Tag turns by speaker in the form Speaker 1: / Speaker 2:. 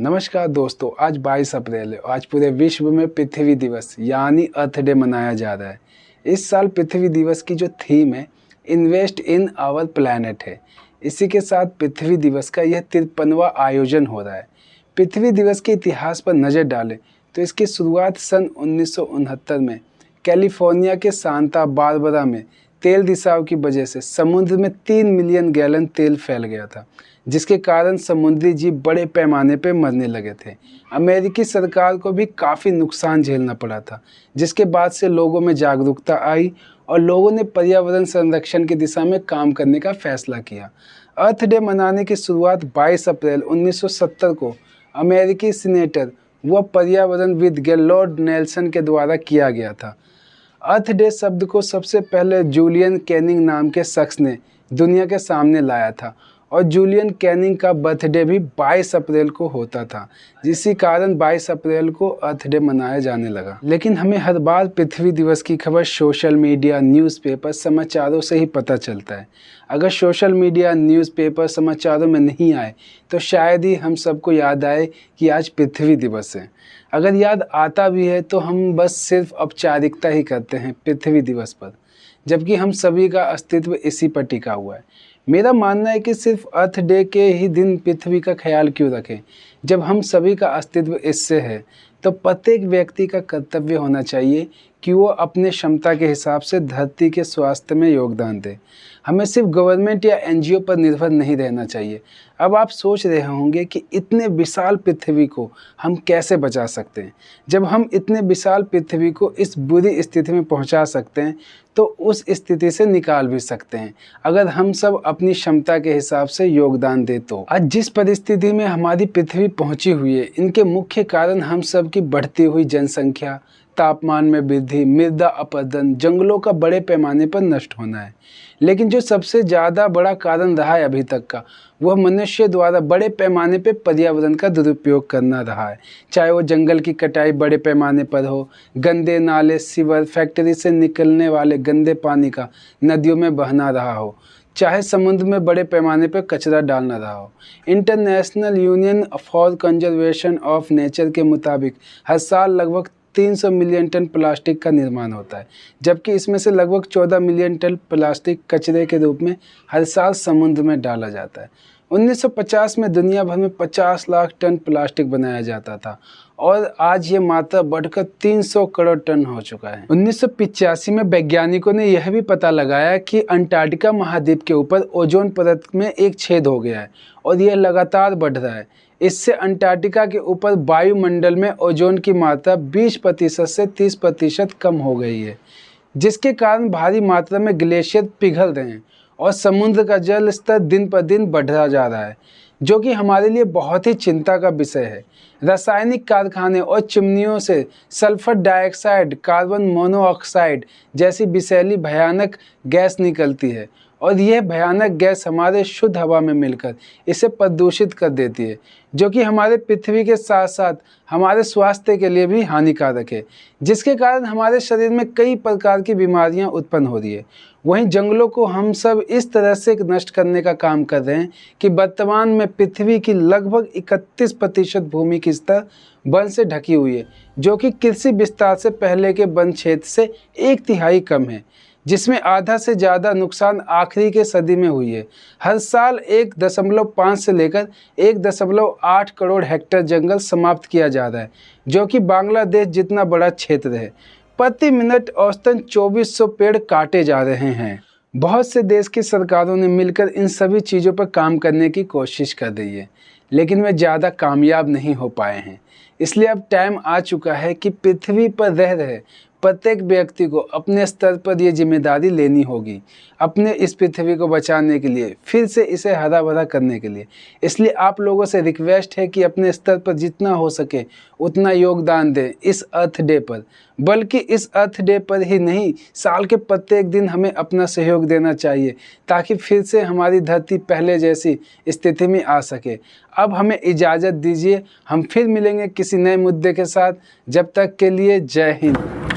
Speaker 1: नमस्कार दोस्तों, आज 22 अप्रैल है। आज पूरे विश्व में पृथ्वी दिवस यानी अर्थ डे मनाया जा रहा है। इस साल पृथ्वी दिवस की जो थीम है इन्वेस्ट इन आवर प्लैनेट है। इसी के साथ पृथ्वी दिवस का यह 53वां आयोजन हो रहा है। पृथ्वी दिवस के इतिहास पर नज़र डालें तो इसकी शुरुआत सन 1969 में कैलिफोर्निया के सांता बारबरा में तेल रिसाव की वजह से समुद्र में 3 मिलियन गैलन तेल फैल गया था, जिसके कारण समुद्री जीव बड़े पैमाने पर मरने लगे थे। अमेरिकी सरकार को भी काफ़ी नुकसान झेलना पड़ा था, जिसके बाद से लोगों में जागरूकता आई और लोगों ने पर्यावरण संरक्षण की दिशा में काम करने का फैसला किया। अर्थ डे मनाने की शुरुआत 22 अप्रैल 1970 को अमेरिकी सीनेटर व पर्यावरणविद गैलोर्ड नेल्सन के द्वारा किया गया था। अर्थ डे शब्द को सबसे पहले जूलियन कैनिंग नाम के शख्स ने दुनिया के सामने लाया था और जूलियन कैनिंग का बर्थडे भी 22 अप्रैल को होता था, जिसी कारण 22 अप्रैल को अर्थ डे मनाया जाने लगा। लेकिन हमें हर बार पृथ्वी दिवस की खबर सोशल मीडिया, न्यूज़पेपर, समाचारों से ही पता चलता है। अगर सोशल मीडिया, न्यूज़पेपर, समाचारों में नहीं आए तो शायद ही हम सबको याद आए कि आज पृथ्वी दिवस है। अगर याद आता भी है तो हम बस सिर्फ औपचारिकता ही करते हैं पृथ्वी दिवस पर, जबकि हम सभी का अस्तित्व इसी पर टिका हुआ है। मेरा मानना है कि सिर्फ अर्थ डे के ही दिन पृथ्वी का ख्याल क्यों रखें, जब हम सभी का अस्तित्व इससे है। तो प्रत्येक व्यक्ति का कर्तव्य होना चाहिए कि वो अपने क्षमता के हिसाब से धरती के स्वास्थ्य में योगदान दे। हमें सिर्फ गवर्नमेंट या एनजीओ पर निर्भर नहीं रहना चाहिए। अब आप सोच रहे होंगे कि इतने विशाल पृथ्वी को हम कैसे बचा सकते हैं। जब हम इतने विशाल पृथ्वी को इस बुरी स्थिति में पहुंचा सकते हैं तो उस स्थिति से निकाल भी सकते हैं, अगर हम सब अपनी क्षमता के हिसाब से योगदान दें तो। आज जिस परिस्थिति में हमारी पृथ्वी पहुंची हुई है, इनके मुख्य कारण हम सब की बढ़ती हुई जनसंख्या, तापमान में वृद्धि, मृदा अपरदन, जंगलों का बड़े पैमाने पर नष्ट होना है। लेकिन जो सबसे ज़्यादा बड़ा कारण रहा है अभी तक का, वह मनुष्य द्वारा बड़े पैमाने पर पर्यावरण का दुरुपयोग करना रहा है। चाहे वो जंगल की कटाई बड़े पैमाने पर हो, गंदे नाले, सीवर, फैक्ट्री से निकलने वाले गंदे पानी का नदियों में बहना रहा हो, चाहे समुद्र में बड़े पैमाने पर कचरा डालना रहा हो। International union for conservation of nature के मुताबिक हर साल लगभग 300 मिलियन टन प्लास्टिक का निर्माण होता है, जबकि इसमें से लगभग 14 मिलियन टन प्लास्टिक कचरे के रूप में हर साल समुद्र में डाला जाता है। 1950 में दुनिया भर में 50 लाख टन प्लास्टिक बनाया जाता था और आज ये मात्रा बढ़कर 300 करोड़ टन हो चुका है। 1985 में वैज्ञानिकों ने यह भी पता लगाया कि अंटार्कटिका महाद्वीप के ऊपर ओजोन परत में एक छेद हो गया है और यह लगातार बढ़ रहा है। इससे अंटार्कटिका के ऊपर वायुमंडल में ओजोन की मात्रा 20% से 30% कम हो गई है, जिसके कारण भारी मात्रा में ग्लेशियर पिघल रहे हैं और समुद्र का जल स्तर दिन पर दिन बढ़ता जा रहा है, जो कि हमारे लिए बहुत ही चिंता का विषय है। रासायनिक कारखाने और चिमनियों से सल्फर डाइऑक्साइड, कार्बन मोनोऑक्साइड जैसी विषैली भयानक गैस निकलती है और यह भयानक गैस हमारे शुद्ध हवा में मिलकर इसे प्रदूषित कर देती है, जो कि हमारे पृथ्वी के साथ साथ हमारे स्वास्थ्य के लिए भी हानिकारक है, जिसके कारण हमारे शरीर में कई प्रकार की बीमारियां उत्पन्न हो रही है। वहीं जंगलों को हम सब इस तरह से नष्ट करने का काम कर रहे हैं कि वर्तमान में पृथ्वी की लगभग 31% भूमि की सतह वन से ढकी हुई है, जो कि कृषि विस्तार से पहले के वन क्षेत्र से 1/3 कम है, जिसमें आधा से ज़्यादा नुकसान आखिरी के सदी में हुई है। हर साल 1.5 से लेकर 1.8 करोड़ हेक्टेयर जंगल समाप्त किया जा रहा है, जो कि बांग्लादेश जितना बड़ा क्षेत्र है। प्रति मिनट औसतन 2400 पेड़ काटे जा रहे हैं। बहुत से देश की सरकारों ने मिलकर इन सभी चीज़ों पर काम करने की कोशिश कर रही है, लेकिन वे ज़्यादा कामयाब नहीं हो पाए हैं। इसलिए अब टाइम आ चुका है कि पृथ्वी पर रह रहे प्रत्येक व्यक्ति को अपने स्तर पर यह जिम्मेदारी लेनी होगी, अपने इस पृथ्वी को बचाने के लिए, फिर से इसे हरा भरा करने के लिए। इसलिए आप लोगों से रिक्वेस्ट है कि अपने स्तर पर जितना हो सके उतना योगदान दें इस अर्थ डे पर। बल्कि इस अर्थ डे पर ही नहीं, साल के प्रत्येक दिन हमें अपना सहयोग देना चाहिए, ताकि फिर से हमारी धरती पहले जैसी स्थिति में आ सके। अब हमें इजाज़त दीजिए, हम फिर मिलेंगे किसी नए मुद्दे के साथ। जब तक के लिए जय हिंद।